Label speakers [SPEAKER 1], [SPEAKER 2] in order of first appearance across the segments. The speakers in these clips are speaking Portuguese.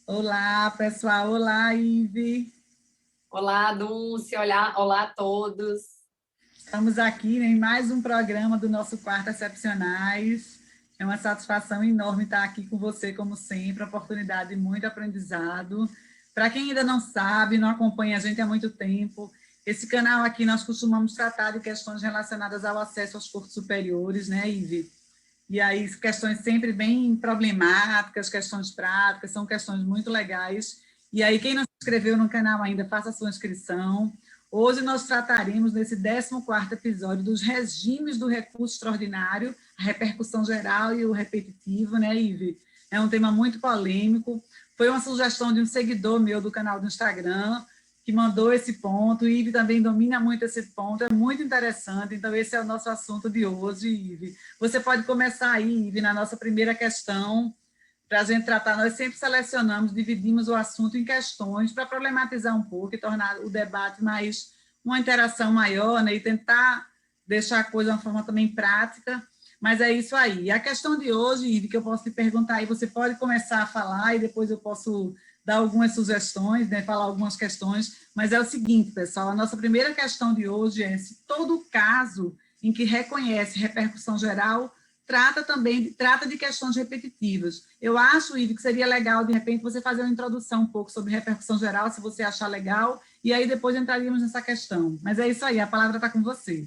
[SPEAKER 1] Olá, pessoal. Olá, Ive.
[SPEAKER 2] Olá, Dulce. Olá a todos.
[SPEAKER 1] Estamos aqui, né, em mais um programa do nosso Quarto Excepcionais. É uma satisfação enorme estar aqui com você, como sempre, uma oportunidade de muito aprendizado. Para quem ainda não sabe, não acompanha a gente há muito tempo, esse canal aqui nós costumamos tratar de questões relacionadas ao acesso aos cursos superiores, né, Ive? E aí, questões sempre bem problemáticas, questões práticas, são questões muito legais. E aí, quem não se inscreveu no canal ainda, faça a sua inscrição. Hoje nós trataremos, nesse 14º episódio, dos regimes do recurso extraordinário, a repercussão geral e o repetitivo, né, Ive? É um tema muito polêmico. Foi uma sugestão de um seguidor meu do canal do Instagram, que mandou esse ponto. O Ive também domina muito esse ponto, é muito interessante. Então, esse é o nosso assunto de hoje, Ive. Você pode começar aí, Ive, na nossa primeira questão, para a gente tratar. Nós sempre selecionamos, dividimos o assunto em questões para problematizar um pouco e tornar o debate mais uma interação maior, né, e tentar deixar a coisa de uma forma também prática. Mas é isso aí. E a questão de hoje, Ive, que eu posso te perguntar aí, você pode começar a falar e depois eu posso dar algumas sugestões, né, falar algumas questões, mas é o seguinte, pessoal, a nossa primeira questão de hoje é se todo caso em que reconhece repercussão geral trata de questões repetitivas. Eu acho, Ive, que seria legal, de repente, você fazer uma introdução um pouco sobre repercussão geral, se você achar legal, e aí depois entraríamos nessa questão. Mas é isso aí, a palavra está com você.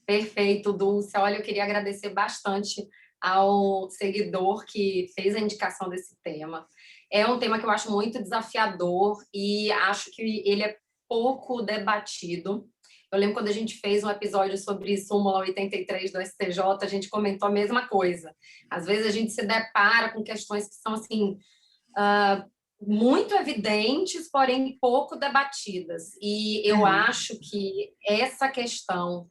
[SPEAKER 2] Perfeito, Dulce. Olha, eu queria agradecer bastante ao seguidor que fez a indicação desse tema. É um tema que eu acho muito desafiador e acho que ele é pouco debatido. Eu lembro quando a gente fez um episódio sobre súmula 83 do STJ, a gente comentou a mesma coisa. Às vezes a gente se depara com questões que são assim, muito evidentes, porém pouco debatidas. E eu acho que essa questão,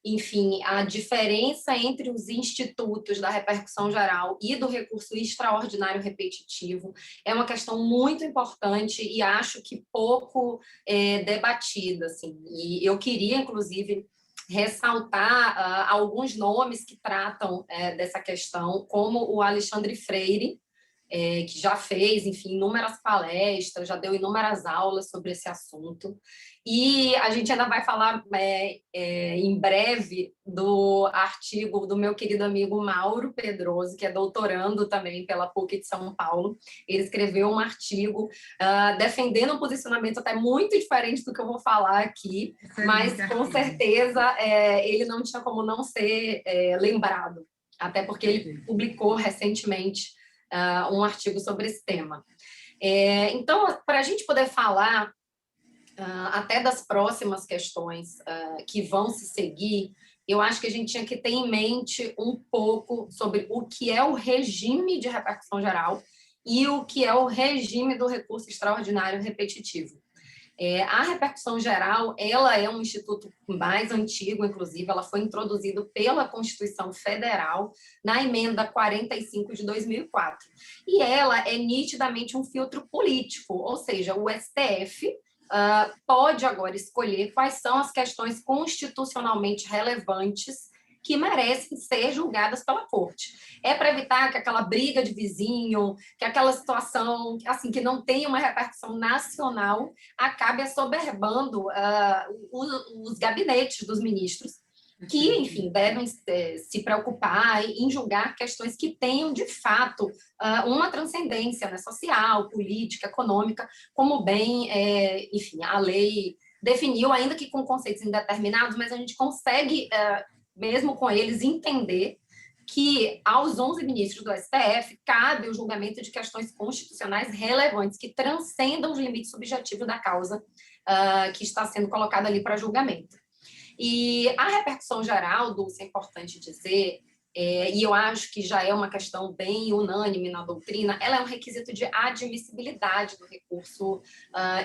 [SPEAKER 2] enfim, a diferença entre os institutos da repercussão geral e do recurso extraordinário repetitivo é uma questão muito importante e acho que pouco debatida, assim. E eu queria, inclusive, ressaltar alguns nomes que tratam dessa questão, como o Alexandre Freire, que já fez, enfim, inúmeras palestras, já deu inúmeras aulas sobre esse assunto. E a gente ainda vai falar em breve do artigo do meu querido amigo Mauro Pedroso, que é doutorando também pela PUC de São Paulo. Ele escreveu um artigo defendendo um posicionamento até muito diferente do que eu vou falar aqui,
[SPEAKER 1] Excelente
[SPEAKER 2] mas com
[SPEAKER 1] artigo.
[SPEAKER 2] certeza ele não tinha como não ser lembrado, até porque ele
[SPEAKER 1] Perfeito.
[SPEAKER 2] publicou recentemente um artigo sobre esse tema. Então, para a gente poder falar até das próximas questões que vão se seguir, eu acho que a gente tinha que ter em mente um pouco sobre o que é o regime de repercussão geral e o que é o regime do recurso extraordinário repetitivo. A repercussão geral, ela é um instituto mais antigo, inclusive, ela foi introduzida pela Constituição Federal na emenda 45 de 2004. E ela é nitidamente um filtro político, ou seja, o STF pode agora escolher quais são as questões constitucionalmente relevantes que merecem ser julgadas pela corte. É para evitar que aquela briga de vizinho, que aquela situação assim que não tem uma repercussão nacional acabe assoberbando os gabinetes dos ministros, que,
[SPEAKER 1] Perfeito.
[SPEAKER 2] enfim, devem se preocupar em julgar questões que tenham, de fato, uma transcendência, né, social, política, econômica, como bem, enfim, a lei definiu, ainda que com conceitos indeterminados, mas a gente consegue, mesmo com eles, entender que aos 11 ministros do STF cabe o julgamento de questões constitucionais relevantes que transcendam os limites subjetivos da causa que está sendo colocada ali para julgamento. E a repercussão geral, Dulce, é importante dizer, e eu acho que já é uma questão bem unânime na doutrina, ela é um requisito de admissibilidade do recurso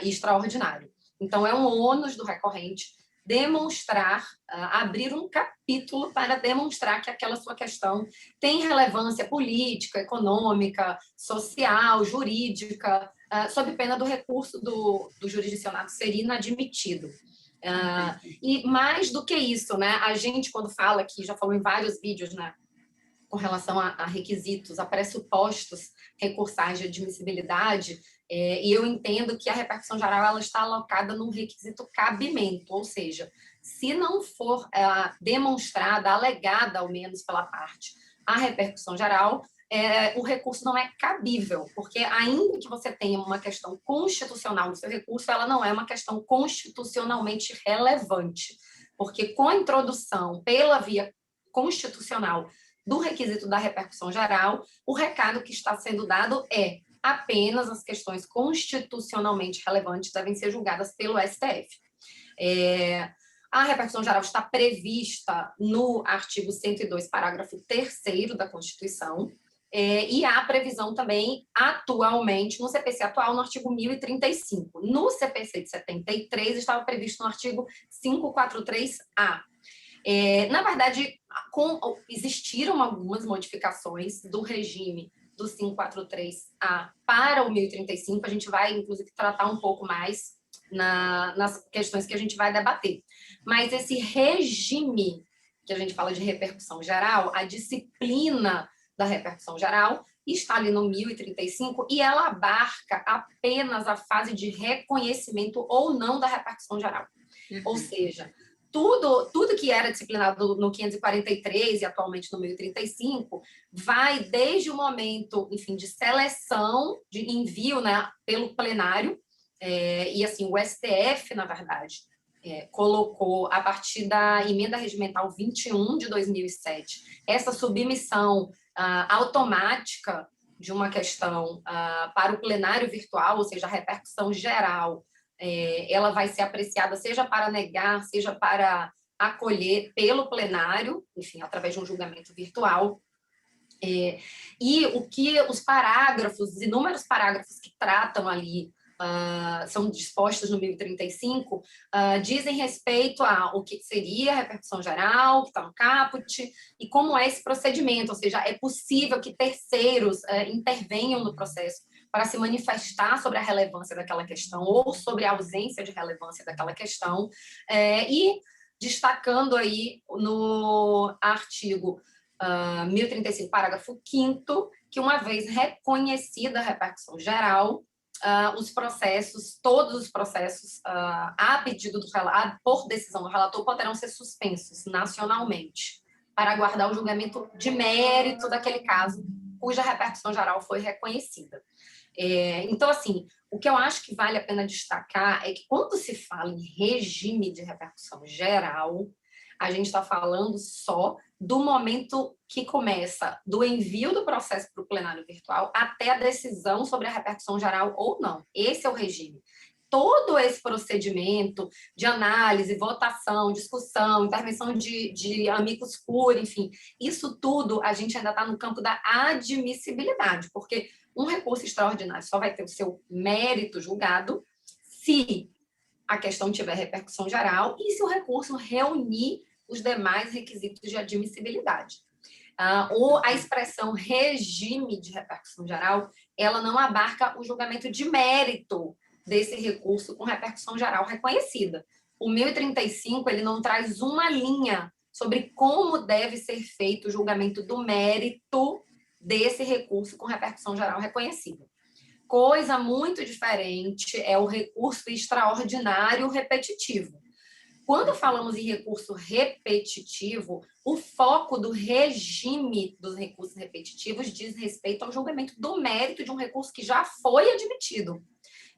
[SPEAKER 2] extraordinário. Então, é um ônus do recorrente demonstrar, abrir um capítulo para demonstrar que aquela sua questão tem relevância política, econômica, social, jurídica, sob pena do recurso do jurisdicionado ser inadmitido. E mais do que isso, né? A gente, quando fala aqui, já falou em vários vídeos, né? com relação a requisitos, a pressupostos recursais de admissibilidade, e eu entendo que a repercussão geral ela está alocada no requisito cabimento, ou seja, se não for demonstrada, alegada ao menos pela parte, a repercussão geral, o recurso não é cabível, porque ainda que você tenha uma questão constitucional no seu recurso, ela não é uma questão constitucionalmente relevante, porque com a introdução pela via constitucional do requisito da repercussão geral, o recado que está sendo dado é apenas as questões constitucionalmente relevantes devem ser julgadas pelo STF. A repercussão geral está prevista no artigo 102, parágrafo 3º da Constituição, e há previsão também, atualmente, no CPC atual, no artigo 1035. No CPC de 73, estava previsto no artigo 543-A. Na verdade, existiram algumas modificações do regime do 543-A para o 1035, a gente vai, inclusive, tratar um pouco mais nas questões que a gente vai debater. Mas esse regime, que a gente fala de repercussão geral, a disciplina da repercussão geral está ali no 1035 e ela abarca apenas a fase de reconhecimento ou não da repercussão geral. Ou seja, tudo que era disciplinado no 543 e atualmente no 1035 vai desde o momento, enfim, de seleção, de envio, né, pelo plenário, e assim, o STF, na verdade, colocou, a partir da emenda regimental 21 de 2007, essa submissão automática de uma questão para o plenário virtual, ou seja, a repercussão geral, ela vai ser apreciada seja para negar, seja para acolher pelo plenário, enfim, através de um julgamento virtual. E o que os parágrafos, os inúmeros parágrafos que tratam ali, são dispostos no 1035, dizem respeito ao que seria a repercussão geral, que está no caput, e como é esse procedimento, ou seja, é possível que terceiros intervenham no processo para se manifestar sobre a relevância daquela questão ou sobre a ausência de relevância daquela questão, e destacando aí no artigo 1035, parágrafo 5º, que uma vez reconhecida a repercussão geral, os processos, todos os processos, a pedido do relator, por decisão do relator, poderão ser suspensos nacionalmente para aguardar o julgamento de mérito daquele caso cuja repercussão geral foi reconhecida. Então, assim, o que eu acho que vale a pena destacar é que quando se fala em regime de repercussão geral, a gente está falando só do momento que começa do envio do processo para o plenário virtual até a decisão sobre a repercussão geral ou não. Esse é o regime. Todo esse procedimento de análise, votação, discussão, intervenção de amicus curiae, enfim, isso tudo a gente ainda está no campo da admissibilidade, porque um recurso extraordinário só vai ter o seu mérito julgado se a questão tiver repercussão geral e se o recurso reunir os demais requisitos de admissibilidade. A expressão regime de repercussão geral, ela não abarca o julgamento de mérito desse recurso com repercussão geral reconhecida. O 1035, ele não traz uma linha sobre como deve ser feito o julgamento do mérito desse recurso com repercussão geral reconhecida. Coisa muito diferente é o recurso extraordinário repetitivo. Quando falamos em recurso repetitivo, o foco do regime dos recursos repetitivos diz respeito ao julgamento do mérito de um recurso que já foi admitido.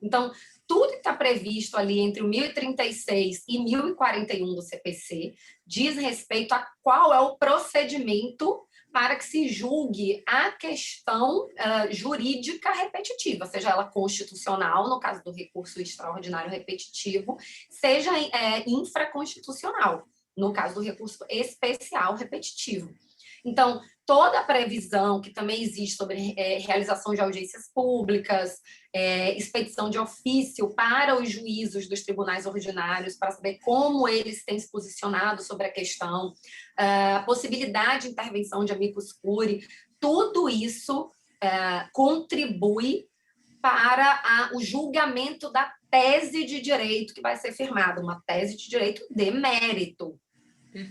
[SPEAKER 2] Então, tudo que está previsto ali entre o 1036 e 1041 do CPC diz respeito a qual é o procedimento para que se julgue a questão jurídica repetitiva, seja ela constitucional, no caso do recurso extraordinário repetitivo, seja infraconstitucional, no caso do recurso especial repetitivo. Então, toda a previsão que também existe sobre realização de audiências públicas, expedição de ofício para os juízos dos tribunais ordinários, para saber como eles têm se posicionado sobre a questão, possibilidade de intervenção de amicus curiae, tudo isso contribui para o julgamento da tese de direito que vai ser firmada, uma tese de direito de mérito.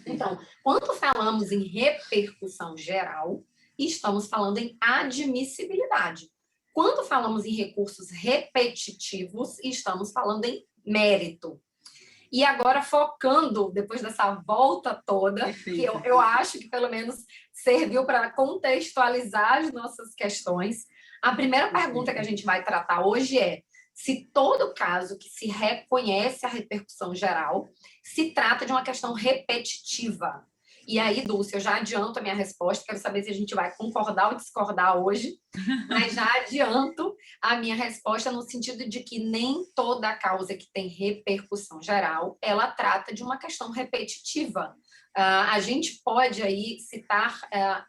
[SPEAKER 2] Então, quando falamos em repercussão geral, e estamos falando em admissibilidade. Quando falamos em recursos repetitivos, estamos falando em mérito. E agora, focando, depois dessa volta toda, que eu acho que pelo menos serviu para contextualizar as nossas questões, a primeira pergunta que a gente vai tratar hoje é se todo caso que se reconhece a repercussão geral se trata de uma questão repetitiva. E aí, Dulce, eu já adianto a minha resposta, quero saber se a gente vai concordar ou discordar hoje, mas já adianto a minha resposta no sentido de que nem toda causa que tem repercussão geral, ela trata de uma questão repetitiva. A gente pode aí citar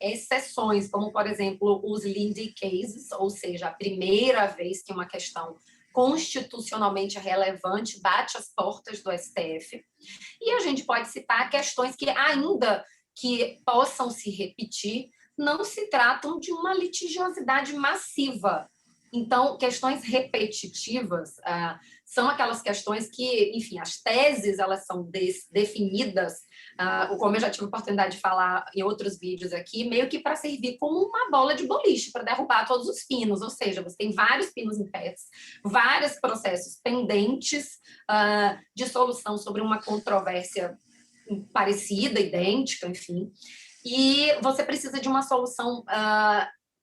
[SPEAKER 2] exceções, como, por exemplo, os Lindy Cases, ou seja, a primeira vez que uma questão constitucionalmente relevante bate as portas do STF. E a gente pode citar questões que, ainda que possam se repetir, não se tratam de uma litigiosidade massiva. Então, questões repetitivas são aquelas questões que, enfim, as teses elas são definidas, como eu já tive a oportunidade de falar em outros vídeos aqui, meio que para servir como uma bola de boliche, para derrubar todos os pinos, ou seja, você tem vários pinos em pé, vários processos pendentes de solução sobre uma controvérsia parecida, idêntica, enfim, e você precisa de uma solução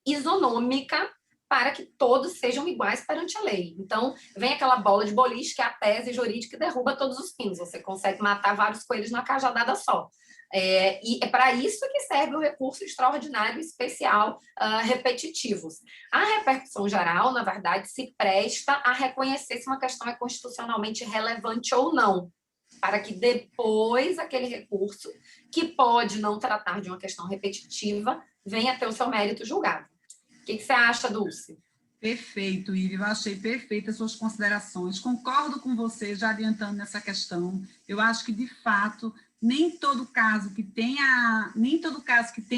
[SPEAKER 2] isonômica para que todos sejam iguais perante a lei. Então, vem aquela bola de boliche, que é a tese jurídica que derruba todos os pinos. Você consegue matar vários coelhos na cajadada só. E é para isso que serve o recurso extraordinário especial repetitivos. A repercussão geral, na verdade, se presta a reconhecer se uma questão é constitucionalmente relevante ou não, para que depois aquele recurso, que pode não tratar de uma questão repetitiva, venha ter o seu mérito julgado. O que você acha, Dulce?
[SPEAKER 1] Perfeito, Ive, eu achei perfeitas as suas considerações. Concordo com você, já adiantando nessa questão. Eu acho que, de fato, nem todo caso que tem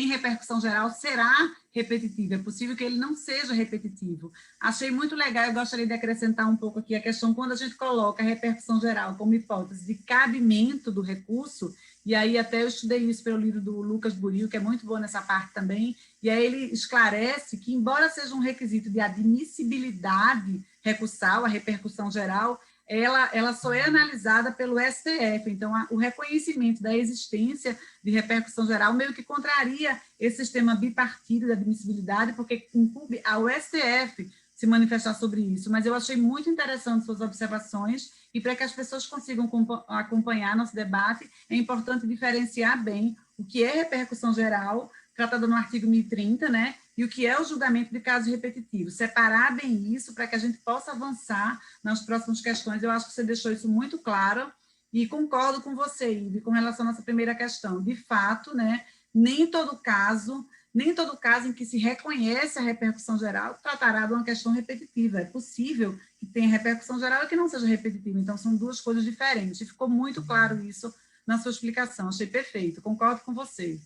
[SPEAKER 1] repercussão geral será repetitivo. É possível que ele não seja repetitivo. Achei muito legal, eu gostaria de acrescentar um pouco aqui a questão, quando a gente coloca a repercussão geral como hipótese de cabimento do recurso, e aí até eu estudei isso pelo livro do Lucas Buril, que é muito bom nessa parte também, e aí ele esclarece que, embora seja um requisito de admissibilidade recursal, a repercussão geral, ela só é analisada pelo STF. Então, o reconhecimento da existência de repercussão geral meio que contraria esse sistema bipartido da admissibilidade, porque incumbe ao STF se manifestar sobre isso. Mas eu achei muito interessante suas observações, e para que as pessoas consigam acompanhar nosso debate, é importante diferenciar bem o que é repercussão geral, tratada no artigo 1030, né? E o que é o julgamento de casos repetitivos. Separar bem isso para que a gente possa avançar nas próximas questões. Eu acho que você deixou isso muito claro, e concordo com você, Ive, com relação à nossa primeira questão. De fato, né, nem todo caso em que se reconhece a repercussão geral tratará de uma questão repetitiva. É possível que tenha repercussão geral e que não seja repetitiva. Então, são duas coisas diferentes. E ficou muito claro isso na sua explicação. Achei perfeito. Concordo com você.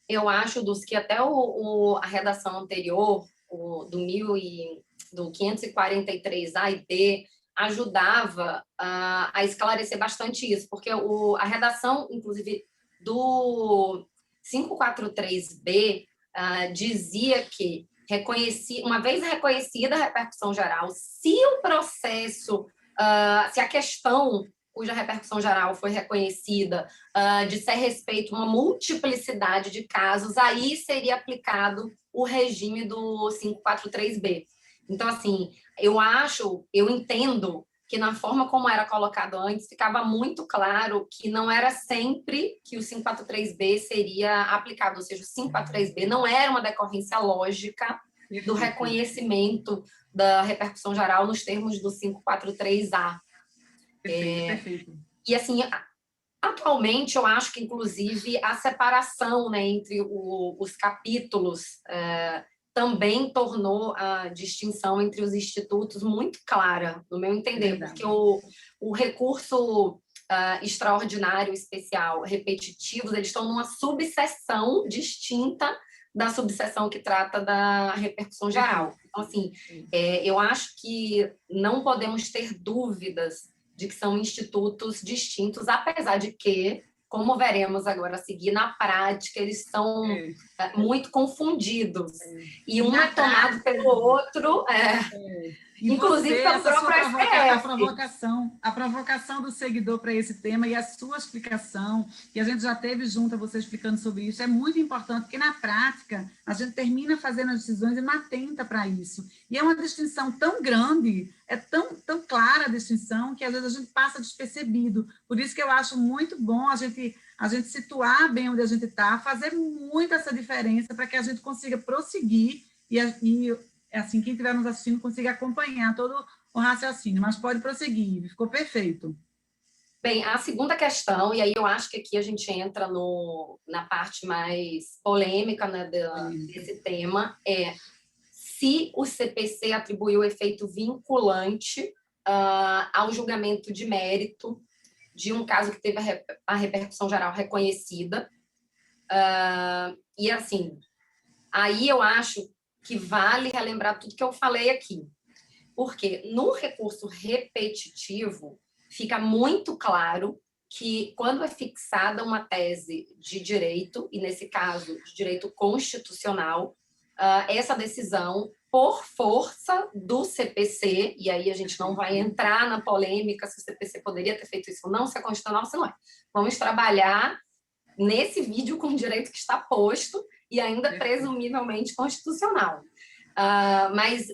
[SPEAKER 2] Eu acho, Dulce, que até a redação anterior, do 543A e B, ajudava a esclarecer bastante isso, porque a redação, inclusive, do 543B dizia que, uma vez reconhecida a repercussão geral, se o processo, se a questão cuja repercussão geral foi reconhecida, disser respeito a uma multiplicidade de casos, aí seria aplicado o regime do 543B. Então, assim, eu entendo que na forma como era colocado antes, ficava muito claro que não era sempre que o 543B seria aplicado, ou seja, o 543B não era uma decorrência lógica do reconhecimento da repercussão geral nos termos do 543A.
[SPEAKER 1] Perfeito.
[SPEAKER 2] E, assim, atualmente, eu acho que, inclusive, a separação, né, entre os capítulos também tornou a distinção entre os institutos muito clara, no meu entender, porque o recurso extraordinário, especial, repetitivos, eles estão numa subseção distinta da subseção que trata da repercussão geral. Então, assim, eu acho que não podemos ter dúvidas de que são institutos distintos, apesar de que como veremos agora a seguir, na prática, eles são muito confundidos. E um é tomado pelo outro, inclusive
[SPEAKER 1] você,
[SPEAKER 2] pelo próprio STF.
[SPEAKER 1] A provocação do seguidor para esse tema e a sua explicação, que a gente já teve junto a você explicando sobre isso, é muito importante, porque na prática a gente termina fazendo as decisões e não atenta para isso. E é uma distinção tão grande, é tão clara a distinção, que às vezes a gente passa despercebido. Por isso que eu acho muito bom a gente situar bem onde a gente está, fazer muito essa diferença para que a gente consiga prosseguir e assim, quem estiver nos assistindo consiga acompanhar todo o raciocínio, mas pode prosseguir, ficou perfeito.
[SPEAKER 2] Bem, a segunda questão, e aí eu acho que aqui a gente entra na parte mais polêmica, né, desse tema, é se o CPC atribuiu efeito vinculante ao julgamento de mérito de um caso que teve a repercussão geral reconhecida. E, assim, aí eu acho que vale relembrar tudo que eu falei aqui. Porque no recurso repetitivo fica muito claro que quando é fixada uma tese de direito, e nesse caso de direito constitucional, essa decisão, por força do CPC, e aí a gente não vai entrar na polêmica se o CPC poderia ter feito isso ou não, se é constitucional ou se não é. Vamos trabalhar nesse vídeo com o direito que está posto e ainda presumivelmente constitucional. Mas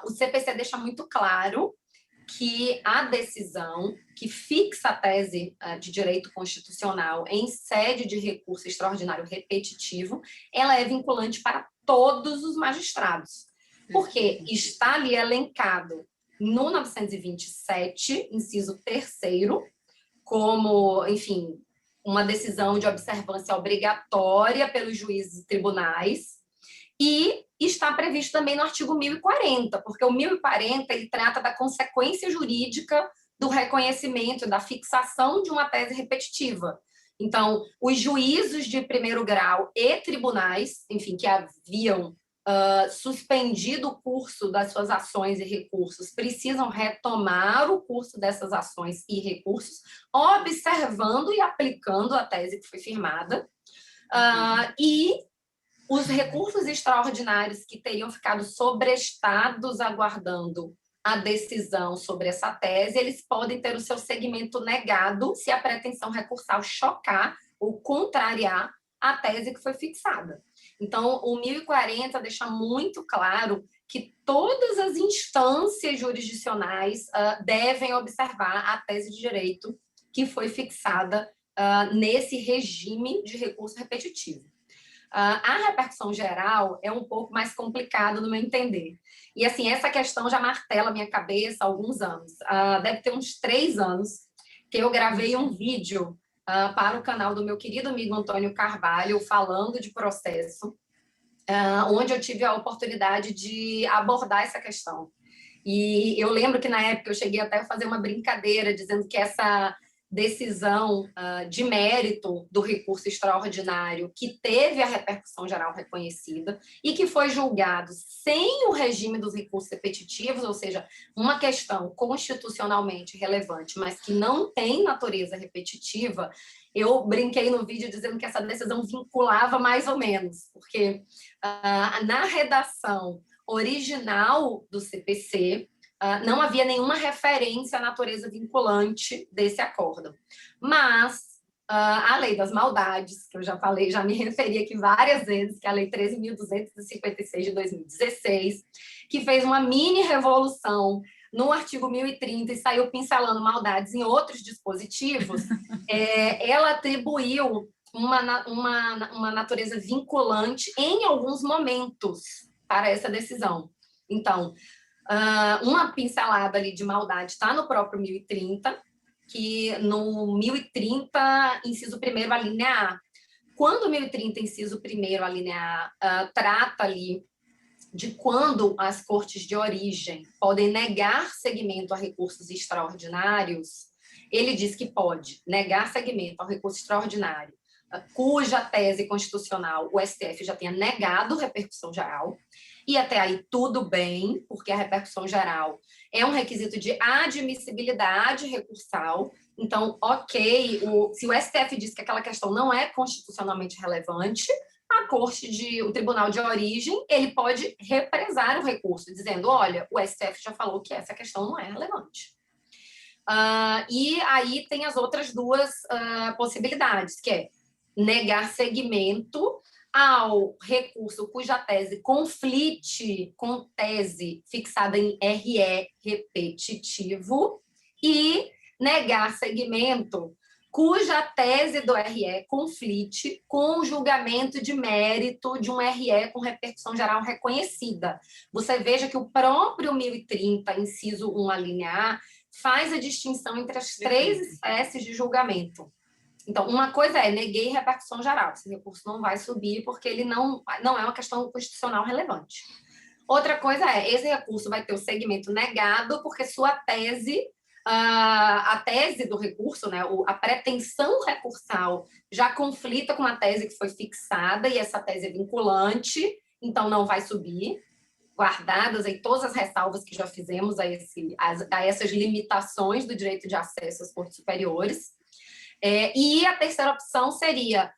[SPEAKER 2] o CPC deixa muito claro que a decisão que fixa a tese de direito constitucional em sede de recurso extraordinário repetitivo, ela é vinculante para todos os magistrados, porque está ali elencado no 927, inciso 3º, como, enfim, uma decisão de observância obrigatória pelos juízes e tribunais, e está previsto também no artigo 1040, porque o 1040 ele trata da consequência jurídica do reconhecimento, da fixação de uma tese repetitiva. Então, os juízos de primeiro grau e tribunais, enfim, que haviam suspendido o curso das suas ações e recursos, precisam retomar o curso dessas ações e recursos, observando e aplicando a tese que foi firmada. E os recursos extraordinários que teriam ficado sobrestados aguardando a decisão sobre essa tese, eles podem ter o seu segmento negado se a pretensão recursal chocar ou contrariar a tese que foi fixada. Então, o 1040 deixa muito claro que todas as instâncias jurisdicionais devem observar a tese de direito que foi fixada nesse regime de recurso repetitivo. A repercussão geral é um pouco mais complicado no meu entender. E, assim, essa questão já martela a minha cabeça há alguns anos. Deve ter uns 3 anos que eu gravei um vídeo para o canal do meu querido amigo Antônio Carvalho, falando de processo, onde eu tive a oportunidade de abordar essa questão. E eu lembro que, na época, eu cheguei até a fazer uma brincadeira, dizendo que essa decisão de mérito do recurso extraordinário, que teve a repercussão geral reconhecida e que foi julgado sem o regime dos recursos repetitivos, ou seja, uma questão constitucionalmente relevante, mas que não tem natureza repetitiva. Eu brinquei no vídeo dizendo que essa decisão vinculava mais ou menos, porque na redação original do CPC, não havia nenhuma referência à natureza vinculante desse acórdão. Mas a Lei das Maldades, que eu já falei, já me referi aqui várias vezes, que é a Lei 13.256 de 2016, que fez uma mini revolução no artigo 1030 e saiu pincelando maldades em outros dispositivos, ela atribuiu uma natureza vinculante em alguns momentos para essa decisão. Então, uma pincelada ali de maldade está no próprio 1030, que no 1030, inciso 1º, a linha A. Quando o 1030, inciso 1º, a linha A, trata ali de quando as cortes de origem podem negar seguimento a recursos extraordinários, ele diz que pode negar seguimento ao recurso extraordinário cuja tese constitucional o STF já tenha negado repercussão geral, e até aí tudo bem, porque a repercussão geral é um requisito de admissibilidade recursal, Então, ok, se o STF diz que aquela questão não é constitucionalmente relevante, o Tribunal de Origem, ele pode represar o recurso, dizendo, olha, o STF já falou que essa questão não é relevante. E aí tem as outras duas possibilidades, que é negar seguimento ao recurso cuja tese conflite com tese fixada em RE repetitivo e negar seguimento cuja tese do RE conflite com o julgamento de mérito de um RE com repercussão geral reconhecida. Você veja que o próprio 1030, inciso 1, a linha A, faz a distinção entre as três espécies de julgamento. Então, uma coisa é, neguei repercussão geral. Esse recurso não vai subir porque ele não é uma questão constitucional relevante. Outra coisa é, esse recurso vai ter o segmento negado porque sua tese, a tese do recurso, né, a pretensão recursal já conflita com a tese que foi fixada e essa tese é vinculante, então não vai subir, guardadas aí todas as ressalvas que já fizemos a essas limitações do direito de acesso às cortes superiores. E a terceira opção seria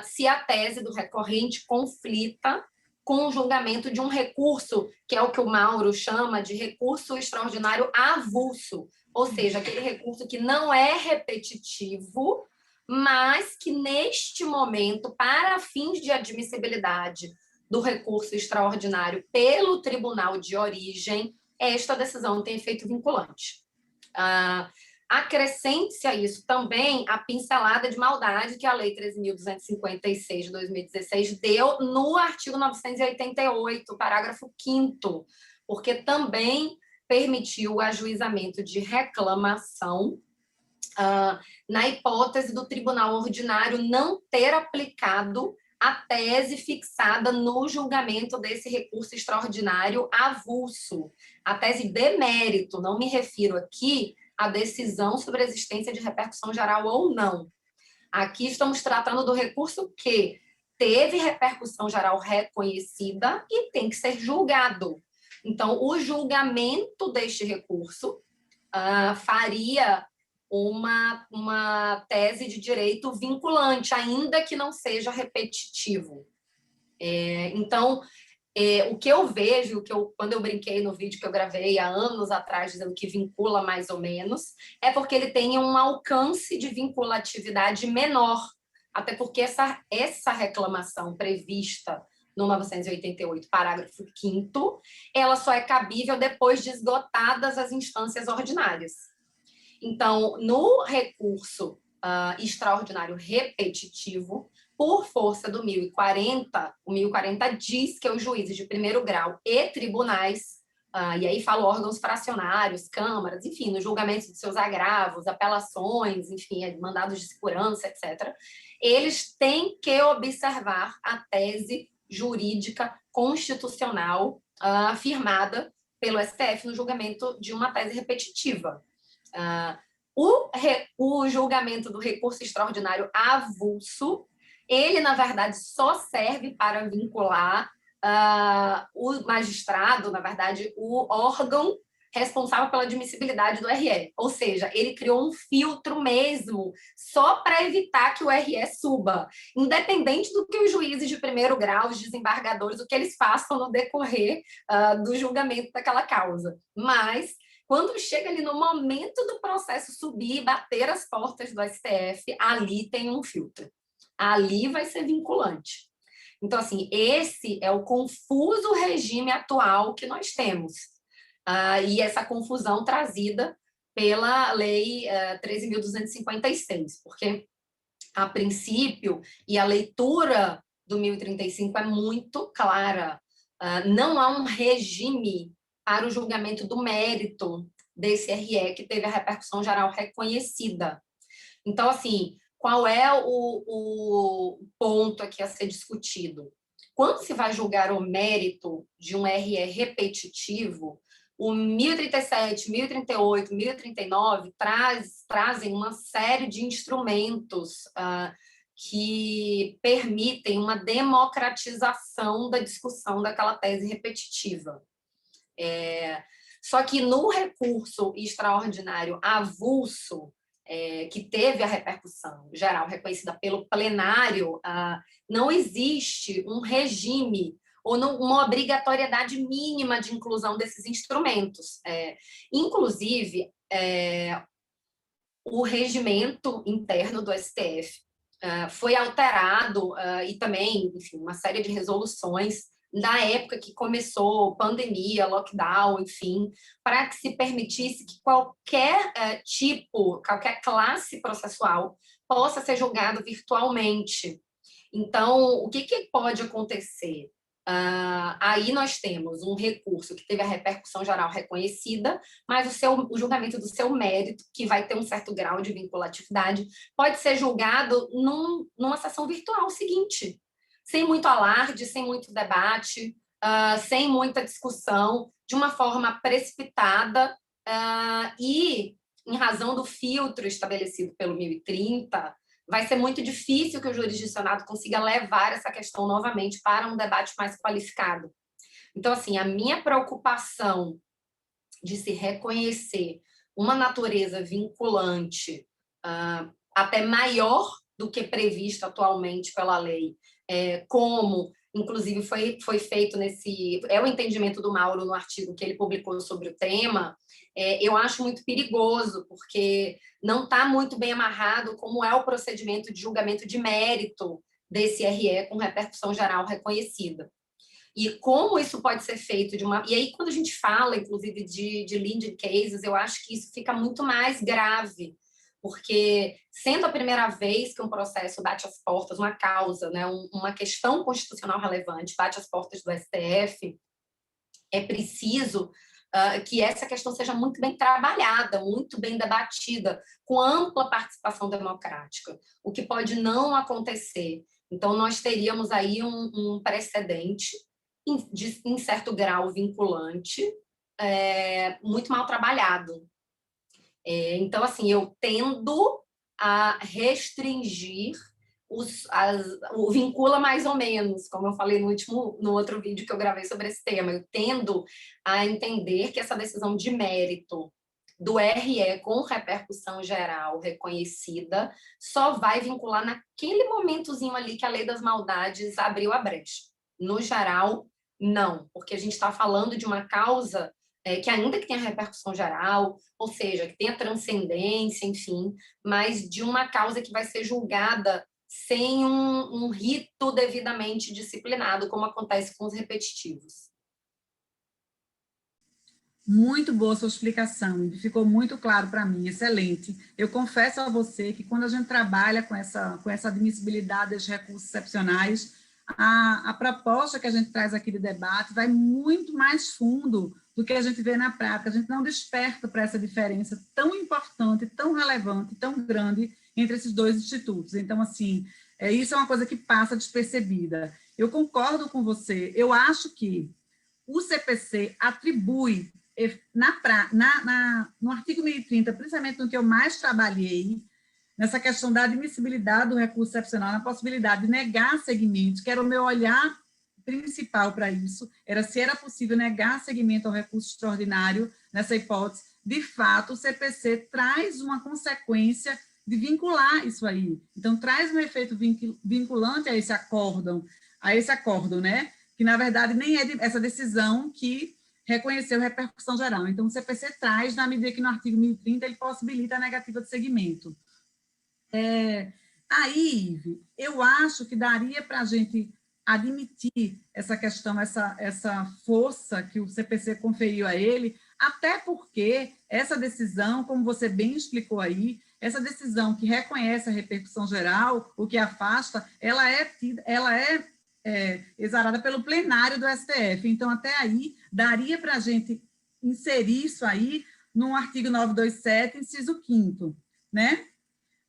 [SPEAKER 2] se a tese do recorrente conflita com o julgamento de um recurso, que é o que o Mauro chama de recurso extraordinário avulso, ou seja, aquele recurso que não é repetitivo, mas que, neste momento, para fins de admissibilidade do recurso extraordinário pelo Tribunal de Origem, esta decisão tem efeito vinculante. Acrescente-se a isso também a pincelada de maldade que a Lei 13.256 de 2016 deu no artigo 988, parágrafo 5º, porque também permitiu o ajuizamento de reclamação na hipótese do tribunal ordinário não ter aplicado a tese fixada no julgamento desse recurso extraordinário avulso, a tese de mérito. Não me refiro aqui a decisão sobre a existência de repercussão geral ou não. Aqui estamos tratando do recurso que teve repercussão geral reconhecida e tem que ser julgado. Então, o julgamento deste recurso faria uma tese de direito vinculante, ainda que não seja repetitivo. Então, o que eu vejo, quando eu brinquei no vídeo que eu gravei há anos atrás, dizendo que vincula mais ou menos, é porque ele tem um alcance de vinculatividade menor, até porque essa reclamação prevista no 988, parágrafo 5º, ela só é cabível depois de esgotadas as instâncias ordinárias. Então, no recurso extraordinário repetitivo, por força do 1040, o 1040 diz que os juízes de primeiro grau e tribunais, e aí falo órgãos fracionários, câmaras, enfim, no julgamento de seus agravos, apelações, enfim, mandados de segurança, etc., eles têm que observar a tese jurídica constitucional afirmada pelo STF no julgamento de uma tese repetitiva. O julgamento do recurso extraordinário avulso, ele, na verdade, só serve para vincular o magistrado, na verdade, o órgão responsável pela admissibilidade do RE. Ou seja, ele criou um filtro mesmo só para evitar que o RE suba, independente do que os juízes de primeiro grau, os desembargadores, o que eles façam no decorrer do julgamento daquela causa. Mas, quando chega ali no momento do processo subir e bater as portas do STF, ali tem um filtro. Ali vai ser vinculante. Então, assim, esse é o confuso regime atual que nós temos. E essa confusão trazida pela Lei 13.256, porque, a princípio, e a leitura do 1035 é muito clara. Não há um regime para o julgamento do mérito desse RE que teve a repercussão geral reconhecida. Então, assim, qual é o ponto aqui a ser discutido? Quando se vai julgar o mérito de um RE repetitivo, o 1037, 1038, 1039 trazem uma série de instrumentos que permitem uma democratização da discussão daquela tese repetitiva. Só que no recurso extraordinário avulso, que teve a repercussão geral reconhecida pelo plenário, não existe um regime ou uma obrigatoriedade mínima de inclusão desses instrumentos. Inclusive, o regimento interno do STF foi alterado e também, enfim, uma série de resoluções na época que começou pandemia, lockdown, enfim, para que se permitisse que qualquer qualquer classe processual possa ser julgado virtualmente. Então, o que pode acontecer? Aí nós temos um recurso que teve a repercussão geral reconhecida, mas o julgamento do seu mérito, que vai ter um certo grau de vinculatividade, pode ser julgado numa sessão virtual seguinte, sem muito alarde, sem muito debate, sem muita discussão, de uma forma precipitada e, em razão do filtro estabelecido pelo 1030, vai ser muito difícil que o jurisdicionado consiga levar essa questão novamente para um debate mais qualificado. Então, assim, a minha preocupação de se reconhecer uma natureza vinculante até maior do que previsto atualmente pela lei, como, inclusive, foi feito o entendimento do Mauro no artigo que ele publicou sobre o tema, eu acho muito perigoso, porque não está muito bem amarrado como é o procedimento de julgamento de mérito desse RE com repercussão geral reconhecida. E como isso pode ser feito E aí, quando a gente fala, inclusive, de leading cases, eu acho que isso fica muito mais grave, porque, sendo a primeira vez que um processo bate as portas, uma causa, né, uma questão constitucional relevante bate as portas do STF, é preciso que essa questão seja muito bem trabalhada, muito bem debatida, com ampla participação democrática, o que pode não acontecer. Então, nós teríamos aí um precedente, em certo grau vinculante, muito mal trabalhado. Então, assim, eu tendo a restringir o vincula mais ou menos, como eu falei no outro vídeo que eu gravei sobre esse tema. Eu tendo a entender que essa decisão de mérito do RE com repercussão geral reconhecida só vai vincular naquele momentozinho ali que a lei das maldades abriu a brecha. No geral, não, porque a gente está falando de uma causa que ainda que tenha repercussão geral, ou seja, que tenha transcendência, enfim, mas de uma causa que vai ser julgada sem um rito devidamente disciplinado, como acontece com os repetitivos.
[SPEAKER 1] Muito boa sua explicação, ficou muito claro para mim, excelente. Eu confesso a você que quando a gente trabalha com essa admissibilidade dos recursos excepcionais, a proposta que a gente traz aqui de debate vai muito mais fundo do que a gente vê na prática. A gente não desperta para essa diferença tão importante, tão relevante, tão grande entre esses dois institutos. Então, assim, isso é uma coisa que passa despercebida. Eu concordo com você. Eu acho que o CPC atribui, no artigo 1030, principalmente no que eu mais trabalhei, nessa questão da admissibilidade do recurso excepcional, na possibilidade de negar segmentos, que era o meu olhar principal para isso, era se era possível negar segmento ao recurso extraordinário nessa hipótese. De fato, o CPC traz uma consequência de vincular isso aí. Então, traz um efeito vinculante a esse acórdão, né? Que, na verdade, nem é essa decisão que reconheceu repercussão geral. Então, o CPC traz, na medida que no artigo 1030 ele possibilita a negativa de segmento. Aí, Ive, eu acho que daria para a gente admitir essa questão, essa força que o CPC conferiu a ele, até porque essa decisão, como você bem explicou aí, essa decisão que reconhece a repercussão geral, o que afasta, ela é exarada pelo plenário do STF. Então, até aí, daria para a gente inserir isso aí no artigo 927, inciso 5º, né?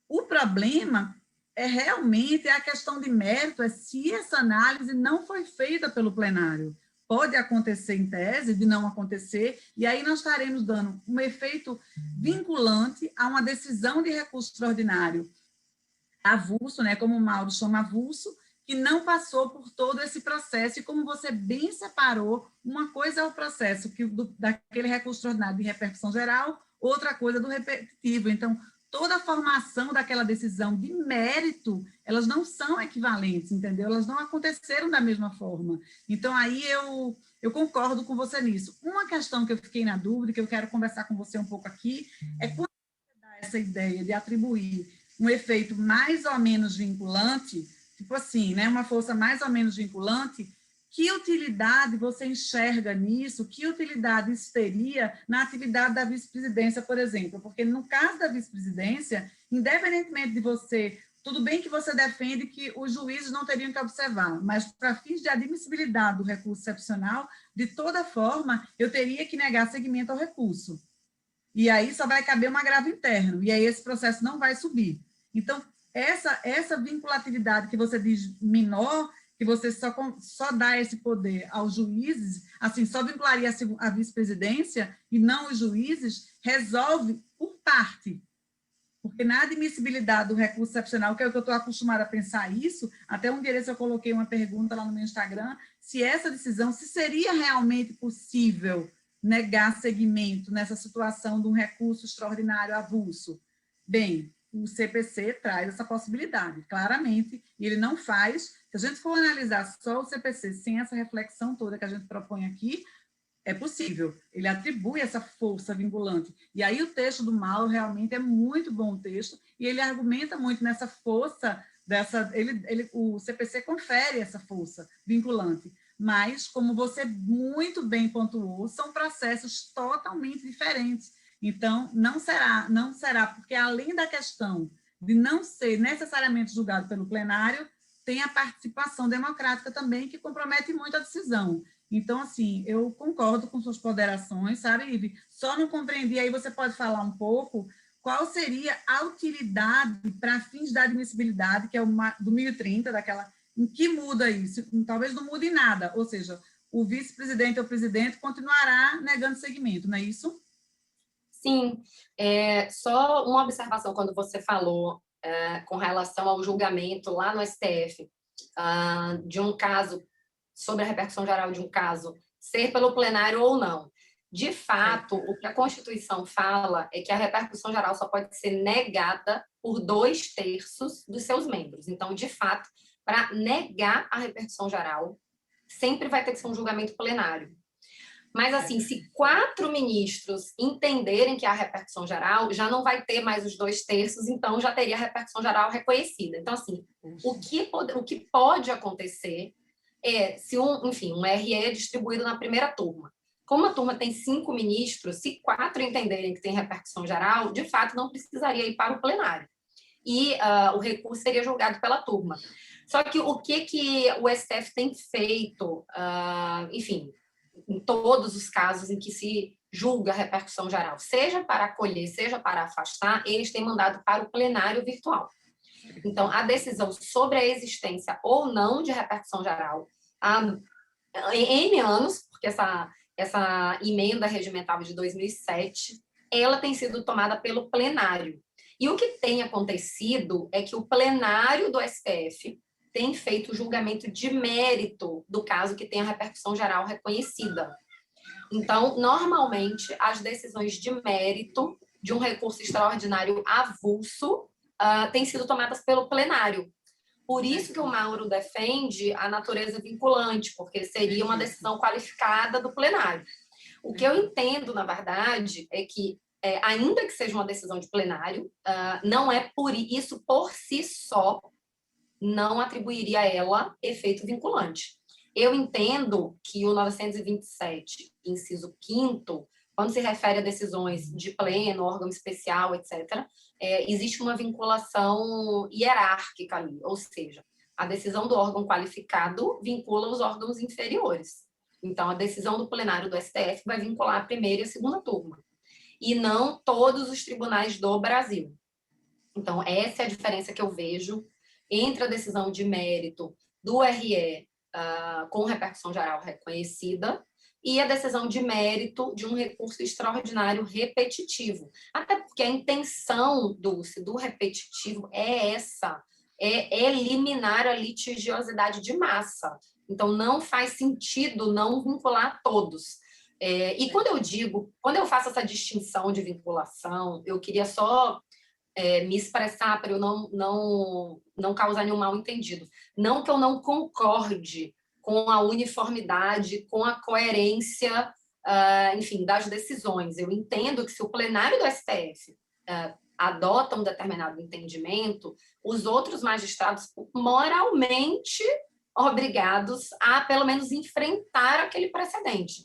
[SPEAKER 1] O problema realmente a questão de mérito, se essa análise não foi feita pelo plenário. Pode acontecer em tese, de não acontecer, e aí nós estaremos dando um efeito vinculante a uma decisão de recurso extraordinário avulso, né, como o Mauro chama avulso, que não passou por todo esse processo, e como você bem separou, uma coisa é o processo daquele recurso extraordinário de repercussão geral, outra coisa do repetitivo. Então, toda a formação daquela decisão de mérito, elas não são equivalentes, entendeu? Elas não aconteceram da mesma forma. Então, aí eu concordo com você nisso. Uma questão que eu fiquei na dúvida, que eu quero conversar com você um pouco aqui, é quando você dá essa ideia de atribuir um efeito mais ou menos vinculante, tipo assim, né, uma força mais ou menos vinculante, que utilidade você enxerga nisso? Que utilidade isso teria na atividade da vice-presidência, por exemplo? Porque no caso da vice-presidência, independentemente de você, tudo bem que você defende que os juízes não teriam que observar, mas para fins de admissibilidade do recurso excepcional, de toda forma, eu teria que negar seguimento ao recurso. E aí só vai caber um agravo interno, e aí esse processo não vai subir. Então, essa vinculatividade que você diz menor, que você só dá esse poder aos juízes, assim, só vincularia a vice-presidência e não os juízes, resolve por parte. Porque na admissibilidade do recurso excepcional, que é o que eu estou acostumada a pensar isso, até um dia eu coloquei uma pergunta lá no meu Instagram, se essa decisão, se seria realmente possível negar seguimento nessa situação de um recurso extraordinário avulso. Bem, o CPC traz essa possibilidade, claramente, e ele não faz. Se a gente for analisar só o CPC sem essa reflexão toda que a gente propõe aqui, é possível, ele atribui essa força vinculante. E aí o texto do Mauro realmente é muito bom o texto, e ele argumenta muito nessa força, o CPC confere essa força vinculante. Mas, como você muito bem pontuou, são processos totalmente diferentes. Então, não será, porque além da questão de não ser necessariamente julgado pelo plenário, tem a participação democrática também, que compromete muito a decisão. Então, assim, eu concordo com suas ponderações, sabe, Ive? Só não compreendi, aí você pode falar um pouco qual seria a utilidade para fins da admissibilidade, que é do 1030, daquela, em que muda isso? Talvez não mude nada, ou seja, o vice-presidente ou presidente continuará negando seguimento, não é isso?
[SPEAKER 2] Sim, só uma observação quando você falou com relação ao julgamento lá no STF de um caso, sobre a repercussão geral de um caso, ser pelo plenário ou não. De fato, o que a Constituição fala é que a repercussão geral só pode ser negada por 2/3 dos seus membros. Então, de fato, para negar a repercussão geral, sempre vai ter que ser um julgamento plenário. Mas, assim, se 4 ministros entenderem que há repercussão geral, já não vai ter mais os 2/3, então já teria a repercussão geral reconhecida. Então, assim, o que pode acontecer é se um RE é distribuído na primeira turma. Como a turma tem 5 ministros, se 4 entenderem que tem repercussão geral, de fato não precisaria ir para o plenário. E o recurso seria julgado pela turma. Só que o que o STF tem feito, enfim, em todos os casos em que se julga a repercussão geral, seja para acolher, seja para afastar, eles têm mandado para o plenário virtual. Então, a decisão sobre a existência ou não de repercussão geral, há N anos, porque essa emenda regimental de 2007, ela tem sido tomada pelo plenário. E o que tem acontecido é que o plenário do STF tem feito o julgamento de mérito do caso que tem a repercussão geral reconhecida. Então, normalmente, as decisões de mérito de um recurso extraordinário avulso têm sido tomadas pelo plenário. Por isso que o Mauro defende a natureza vinculante, porque seria uma decisão qualificada do plenário. O que eu entendo, na verdade, é que, ainda que seja uma decisão de plenário, não é por isso, por si só, não atribuiria a ela efeito vinculante. Eu entendo que o 927, inciso 5º, quando se refere a decisões de pleno, órgão especial, etc., existe uma vinculação hierárquica ali, ou seja, a decisão do órgão qualificado vincula os órgãos inferiores. Então, a decisão do plenário do STF vai vincular a primeira e a segunda turma, e não todos os tribunais do Brasil. Então, essa é a diferença que eu vejo entre a decisão de mérito do RE com repercussão geral reconhecida e a decisão de mérito de um recurso extraordinário repetitivo. Até porque a intenção do repetitivo é essa, é eliminar a litigiosidade de massa. Então, não faz sentido não vincular todos. E quando eu faço essa distinção de vinculação, eu queria só me expressar, para eu não causar nenhum mal-entendido. Não que eu não concorde com a uniformidade, com a coerência, enfim, das decisões. Eu entendo que se o plenário do STF adota um determinado entendimento, os outros magistrados, moralmente obrigados a, pelo menos, enfrentar aquele precedente.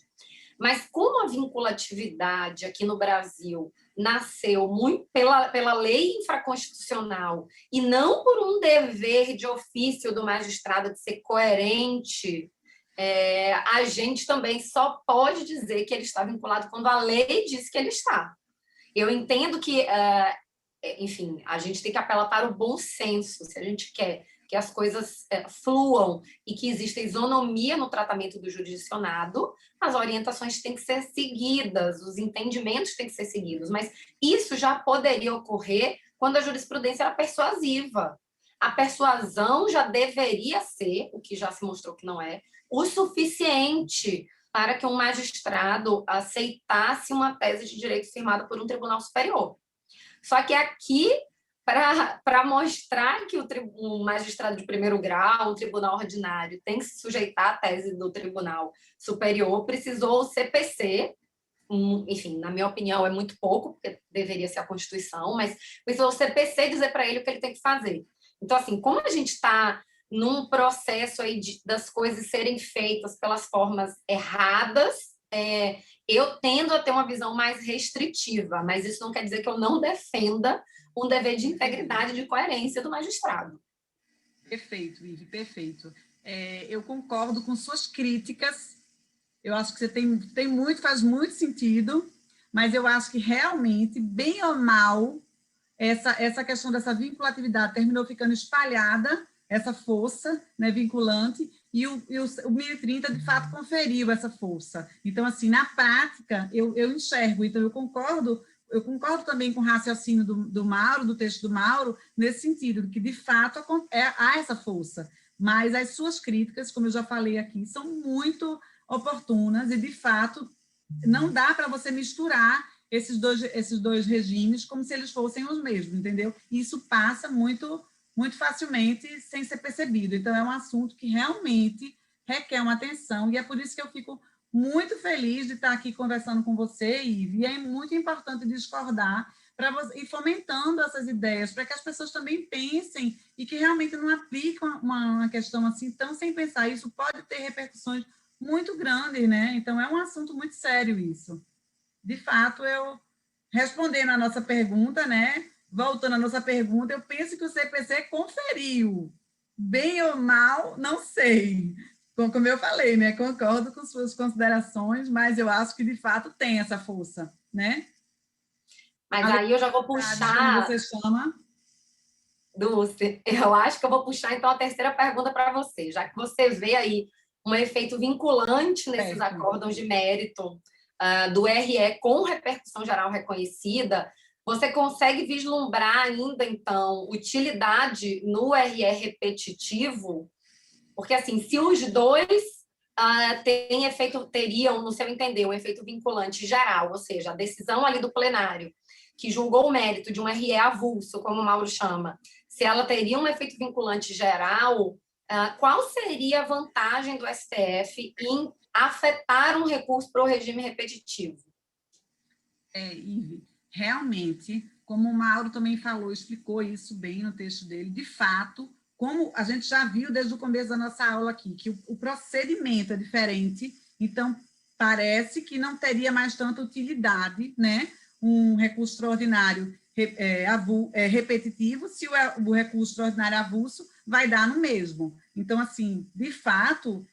[SPEAKER 2] Mas como a vinculatividade aqui no Brasil nasceu muito pela lei infraconstitucional e não por um dever de ofício do magistrado de ser coerente, a gente também só pode dizer que ele está vinculado quando a lei diz que ele está. Eu entendo que, enfim, a gente tem que apelar para o bom senso, se a gente quer que as coisas fluam e que exista isonomia no tratamento do jurisdicionado, as orientações têm que ser seguidas, os entendimentos têm que ser seguidos, mas isso já poderia ocorrer quando a jurisprudência era persuasiva. A persuasão já deveria ser, o que já se mostrou que não é, o suficiente para que um magistrado aceitasse uma tese de direito firmada por um tribunal superior. Só que aqui, para mostrar que o magistrado de primeiro grau, o tribunal ordinário, tem que se sujeitar à tese do tribunal superior, precisou o CPC, enfim, na minha opinião, é muito pouco, porque deveria ser a Constituição, mas precisou o CPC dizer para ele o que ele tem que fazer. Então, assim, como a gente está num processo aí das coisas serem feitas pelas formas erradas, eu tendo a ter uma visão mais restritiva, mas isso não quer dizer que eu não defenda um dever de integridade e de coerência do magistrado.
[SPEAKER 1] Perfeito, Ive, perfeito. Eu concordo com suas críticas, eu acho que você tem muito, faz muito sentido, mas eu acho que realmente, bem ou mal, essa questão dessa vinculatividade terminou ficando espalhada, essa força, né, vinculante, e o 1030, de fato, conferiu essa força. Então, assim, na prática, eu enxergo, então eu concordo também com o raciocínio do Mauro, do texto do Mauro, nesse sentido, que, de fato, há essa força, mas as suas críticas, como eu já falei aqui, são muito oportunas e, de fato, não dá para você misturar esses dois regimes como se eles fossem os mesmos, entendeu? E isso passa muito facilmente sem ser percebido. Então, é um assunto que realmente requer uma atenção, e é por isso que eu fico muito feliz de estar aqui conversando com você, Ive, e é muito importante discordar e fomentando essas ideias, para que as pessoas também pensem e que realmente não aplicam uma questão assim tão sem pensar. Isso pode ter repercussões muito grandes, né? Então, é um assunto muito sério isso. De fato, eu respondendo a nossa pergunta, né? Voltando à nossa pergunta, eu penso que o CPC conferiu. Bem ou mal, não sei. Como eu falei, né? Concordo com suas considerações, mas eu acho que, de fato, tem essa força, né?
[SPEAKER 2] Mas aí eu já vou puxar...
[SPEAKER 1] Como você chama?
[SPEAKER 2] Dulce, eu acho que eu vou puxar, então, a terceira pergunta para você, já que você vê aí um efeito vinculante nesses acórdãos de mérito do RE com repercussão geral reconhecida, você consegue vislumbrar ainda, então, utilidade no RE repetitivo? Porque, assim, se os dois teriam, no seu entender, um efeito vinculante geral, ou seja, a decisão ali do plenário, que julgou o mérito de um RE avulso, como o Mauro chama, se ela teria um efeito vinculante geral, qual seria a vantagem do STF em afetar um recurso para o regime repetitivo?
[SPEAKER 1] Ive, realmente, como o Mauro também falou, explicou isso bem no texto dele, de fato, como a gente já viu desde o começo da nossa aula aqui, que o procedimento é diferente, então parece que não teria mais tanta utilidade, né? Um recurso extraordinário repetitivo, se o recurso extraordinário avulso, vai dar no mesmo. Então, assim, de fato,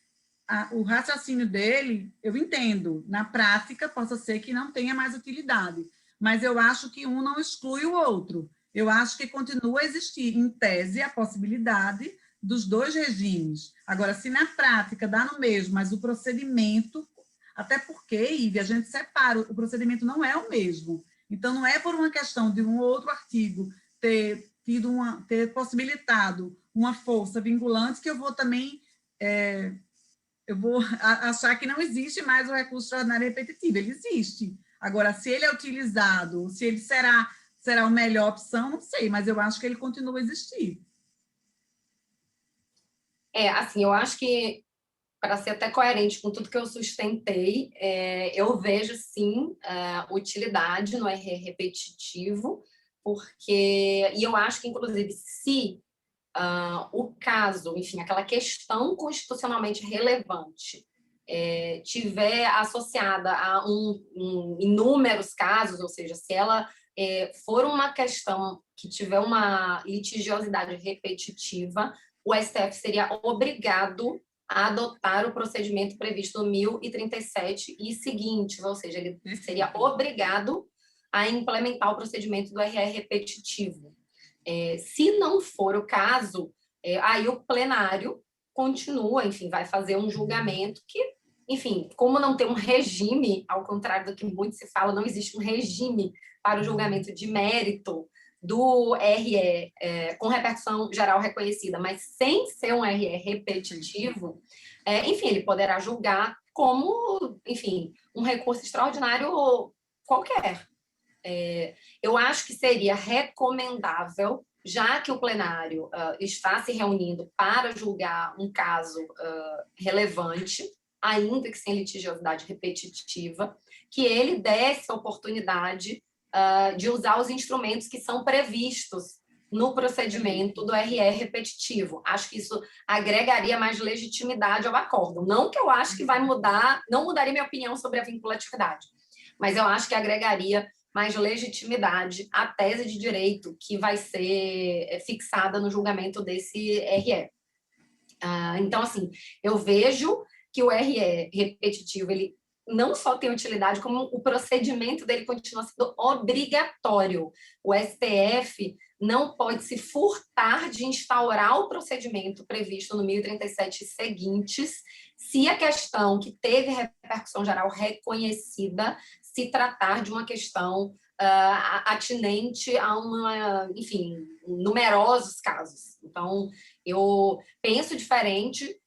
[SPEAKER 1] o raciocínio dele, eu entendo, na prática, possa ser que não tenha mais utilidade, mas eu acho que um não exclui o outro. Eu acho que continua a existir, em tese, a possibilidade dos dois regimes. Agora, se na prática dá no mesmo, mas o procedimento, até porque, Ive, a gente separa, o procedimento não é o mesmo. Então, não é por uma questão de um outro artigo ter possibilitado uma força vinculante que eu vou também... eu vou achar que não existe mais o recurso extraordinário repetitivo, ele existe. Agora, se ele é utilizado, se ele será será a melhor opção, não sei, mas eu acho que ele continua a existir.
[SPEAKER 2] Assim, eu acho que, para ser até coerente com tudo que eu sustentei, eu vejo, sim, utilidade no RE repetitivo, porque, e eu acho que, inclusive, se o caso, enfim, aquela questão constitucionalmente relevante tiver associada a inúmeros casos, ou seja, se ela for uma questão que tiver uma litigiosidade repetitiva, o STF seria obrigado a adotar o procedimento previsto no 1037 e seguintes, ou seja, ele seria obrigado a implementar o procedimento do RE repetitivo. Se não for o caso, aí o plenário continua, enfim, vai fazer um julgamento que, enfim, como não tem um regime, ao contrário do que muito se fala, não existe um regime para o julgamento de mérito do RE com repercussão geral reconhecida, mas sem ser um RE repetitivo, enfim, ele poderá julgar como, enfim, um recurso extraordinário qualquer. Eu acho que seria recomendável, já que o plenário está se reunindo para julgar um caso relevante, ainda que sem litigiosidade repetitiva, que ele desse a oportunidade de usar os instrumentos que são previstos no procedimento do RE repetitivo. Acho que isso agregaria mais legitimidade ao acordo. Não que eu acho que vai mudar, não mudaria minha opinião sobre a vinculatividade, mas eu acho que agregaria mais legitimidade à tese de direito que vai ser fixada no julgamento desse RE. Então, assim, eu vejo que o RE repetitivo, ele não só tem utilidade, como o procedimento dele continua sendo obrigatório. O STF não pode se furtar de instaurar o procedimento previsto no 1037 e seguintes, se a questão que teve repercussão geral reconhecida se tratar de uma questão atinente a enfim, numerosos casos. Então, eu penso diferente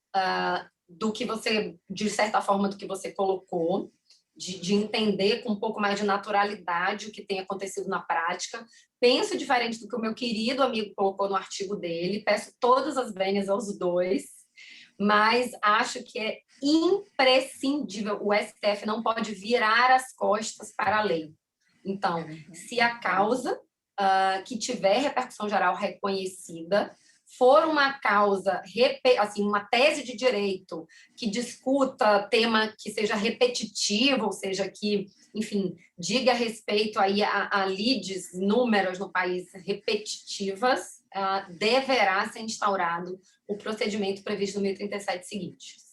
[SPEAKER 2] do que você, de certa forma, do que você colocou, de entender com um pouco mais de naturalidade o que tem acontecido na prática. Penso diferente do que o meu querido amigo colocou no artigo dele. Peço todas as vênias aos dois, mas acho que é imprescindível. O STF não pode virar as costas para a lei. Então, se a causa que tiver repercussão geral reconhecida for uma causa, assim, uma tese de direito que discuta tema que seja repetitivo, ou seja, que, enfim, diga respeito aí a lides, números no país repetitivas, deverá ser instaurado o procedimento previsto no 1037 seguintes.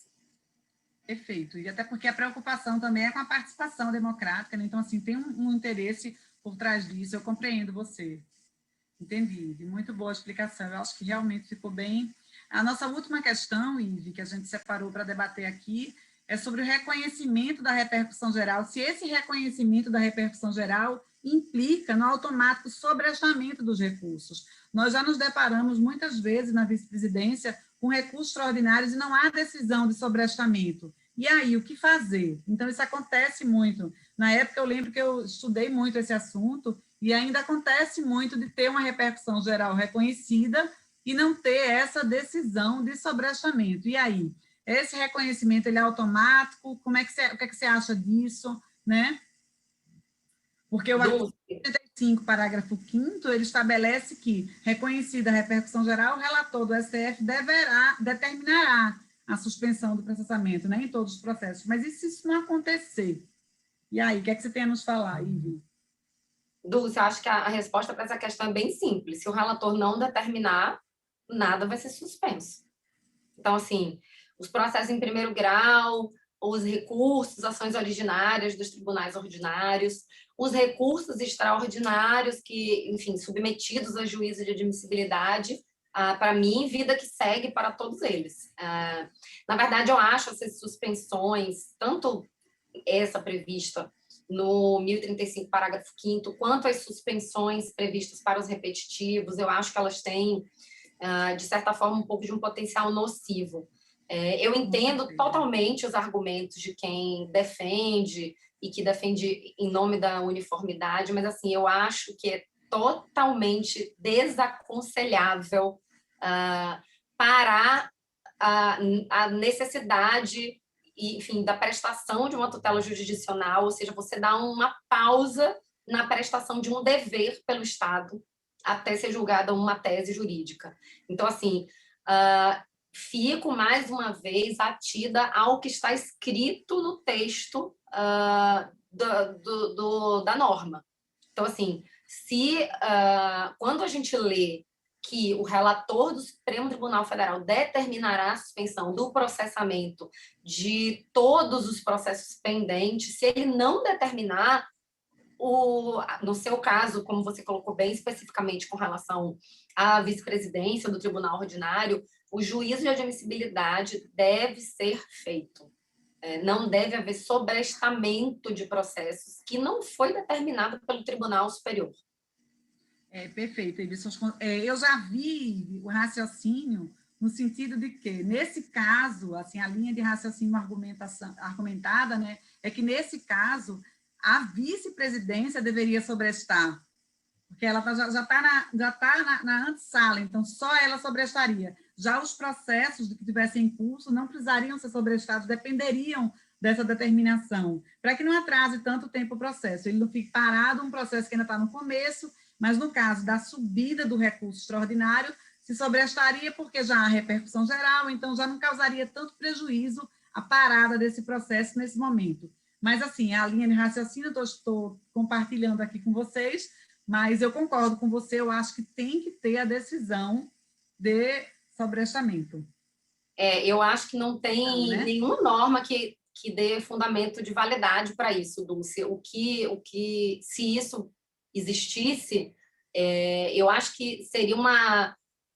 [SPEAKER 1] Perfeito. E até porque a preocupação também é com a participação democrática, né? Então, assim, tem um interesse por trás disso. Eu compreendo você. Entendi. Muito boa a explicação. Eu acho que realmente ficou bem. A nossa última questão, Ive, que a gente separou para debater aqui, é sobre o reconhecimento da repercussão geral. Se esse reconhecimento da repercussão geral implica no automático sobreachamento dos recursos. Nós já nos deparamos muitas vezes na vice-presidência com recursos extraordinários e não há decisão de sobreachamento. E aí, o que fazer? Então, isso acontece muito. Na época, eu lembro que eu estudei muito esse assunto e ainda acontece muito de ter uma repercussão geral reconhecida e não ter essa decisão de sobreachamento. E aí? Esse reconhecimento ele é automático? Como é que o que você acha disso? Né? Porque o artigo 35, parágrafo 5º, ele estabelece que, reconhecida a repercussão geral, o relator do STF determinará a suspensão do processamento, né, em todos os processos. Mas e se isso não acontecer? E aí, o que é que você tem a nos falar, Ivi?
[SPEAKER 2] Dulce, eu acho que a resposta para essa questão é bem simples. Se o relator não determinar, nada vai ser suspenso. Então, assim, os processos em primeiro grau, os recursos, ações originárias dos tribunais ordinários, os recursos extraordinários que, enfim, submetidos a juízo de admissibilidade, para mim, vida que segue para todos eles. Na verdade, eu acho essas suspensões, tanto essa prevista no 1035, parágrafo 5º, quanto as suspensões previstas para os repetitivos, eu acho que elas têm, de certa forma, um pouco de um potencial nocivo. Eu entendo totalmente os argumentos de quem defende e que defende em nome da uniformidade, mas, assim, eu acho que totalmente desaconselhável parar a necessidade, enfim, da prestação de uma tutela jurisdicional, ou seja, você dá uma pausa na prestação de um dever pelo Estado até ser julgada uma tese jurídica. Então, assim, fico mais uma vez atida ao que está escrito no texto da norma. Então, assim, quando a gente lê que o relator do Supremo Tribunal Federal determinará a suspensão do processamento de todos os processos pendentes, se ele não determinar, no seu caso, como você colocou bem especificamente com relação à vice-presidência do Tribunal Ordinário, o juízo de admissibilidade deve ser feito. Não deve haver sobrestamento de processos que não foi determinado pelo Tribunal Superior.
[SPEAKER 1] Perfeito. Eu já vi o raciocínio no sentido de que, nesse caso, assim, a linha de raciocínio argumentada, né, é que, nesse caso, a vice-presidência deveria sobrestar, porque ela já está na antessala, então só ela sobrestaria. Já os processos que tivessem em curso não precisariam ser sobrestados, dependeriam dessa determinação, para que não atrase tanto tempo o processo, ele não fique parado, um processo que ainda está no começo, mas no caso da subida do recurso extraordinário, se sobrestaria porque já há repercussão geral, então já não causaria tanto prejuízo a parada desse processo nesse momento. Mas, assim, a linha de raciocínio eu estou compartilhando aqui com vocês, mas eu concordo com você, eu acho que tem que ter a decisão de sobrestamento.
[SPEAKER 2] Eu acho que não tem nenhuma norma que dê fundamento de validade para isso, Dulce. Se isso existisse, eu acho que seria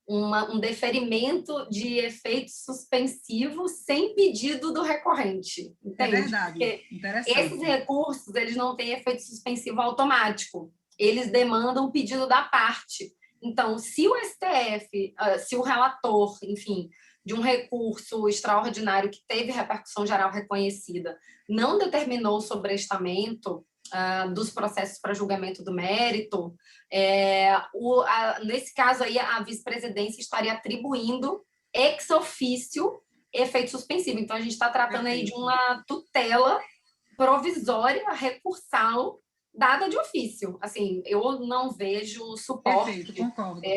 [SPEAKER 2] um deferimento de efeito suspensivo sem pedido do recorrente, entende?
[SPEAKER 1] É verdade,
[SPEAKER 2] porque
[SPEAKER 1] interessante.
[SPEAKER 2] Esses recursos, eles não têm efeito suspensivo automático, eles demandam pedido da parte. Então, se o STF, se o relator, enfim, de um recurso extraordinário que teve repercussão geral reconhecida, não determinou o sobrestamento dos processos para julgamento do mérito, nesse caso aí a vice-presidência estaria atribuindo ex officio efeito suspensivo. Então, a gente está tratando aí de uma tutela provisória recursal dada de ofício. Assim, eu não vejo suporte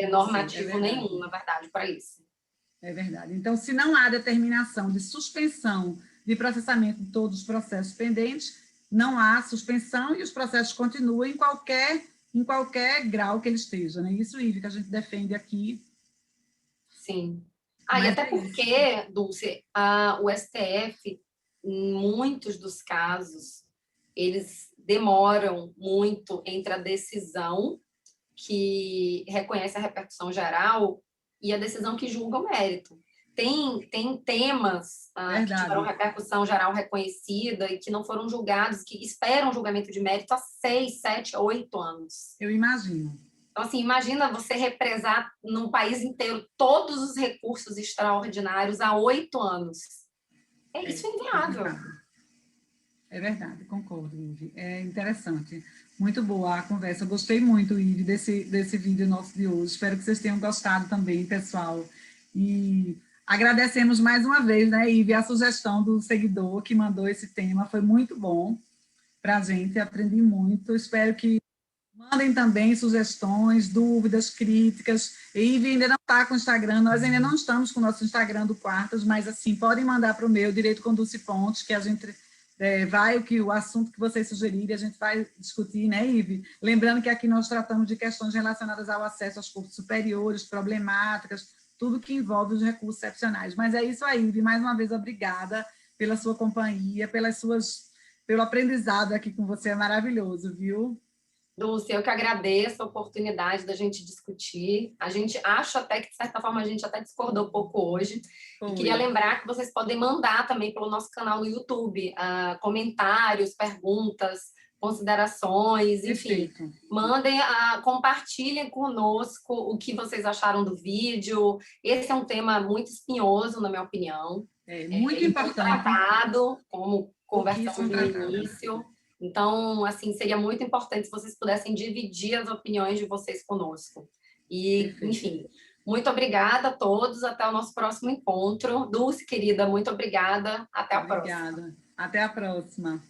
[SPEAKER 2] normativo nenhum, na verdade, para isso.
[SPEAKER 1] É verdade. Então, se não há determinação de suspensão de processamento de todos os processos pendentes, não há suspensão e os processos continuam em qualquer grau que ele esteja. Né? Isso, Ive, que a gente defende aqui.
[SPEAKER 2] Sim. E até porque, Dulce, o STF, em muitos dos casos, eles demoram muito entre a decisão que reconhece a repercussão geral e a decisão que julga o mérito. Tem temas que tiveram repercussão geral reconhecida e que não foram julgados, que esperam julgamento de mérito há 6, 7, 8 anos.
[SPEAKER 1] Eu imagino.
[SPEAKER 2] Então, assim, imagina você represar no país inteiro todos os recursos extraordinários há 8 anos. Isso é inviável.
[SPEAKER 1] É verdade, concordo, Ive. É interessante. Muito boa a conversa. Gostei muito, Ive, desse vídeo nosso de hoje. Espero que vocês tenham gostado também, pessoal. E agradecemos mais uma vez, né, Ive, a sugestão do seguidor que mandou esse tema. Foi muito bom para a gente, aprendi muito. Espero que mandem também sugestões, dúvidas, críticas. Ive ainda não está com o Instagram, nós ainda não estamos com o nosso Instagram do Quartas, mas, assim, podem mandar para o meu, Direito com Dulce Pontes, que a gente o assunto que vocês sugerirem, a gente vai discutir, né, Ive? Lembrando que aqui nós tratamos de questões relacionadas ao acesso aos cursos superiores, problemáticas, tudo que envolve os recursos excepcionais. Mas é isso aí, Ive, mais uma vez, obrigada pela sua companhia, pelo aprendizado aqui com você, é maravilhoso, viu?
[SPEAKER 2] Dulce, eu que agradeço a oportunidade da gente discutir. A gente acha até que, de certa forma, a gente até discordou um pouco hoje. E queria lembrar que vocês podem mandar também pelo nosso canal no YouTube comentários, perguntas, considerações, enfim.
[SPEAKER 1] Perfeito.
[SPEAKER 2] Mandem, compartilhem conosco o que vocês acharam do vídeo. Esse é um tema muito espinhoso, na minha opinião.
[SPEAKER 1] Muito importante.
[SPEAKER 2] Tratado, como conversamos no início. Então, assim, seria muito importante se vocês pudessem dividir as opiniões de vocês conosco. E,
[SPEAKER 1] Perfeito.
[SPEAKER 2] enfim, muito obrigada a todos. Até o nosso próximo encontro. Dulce, querida, muito obrigada. Até a próxima.
[SPEAKER 1] Obrigada. Até a próxima.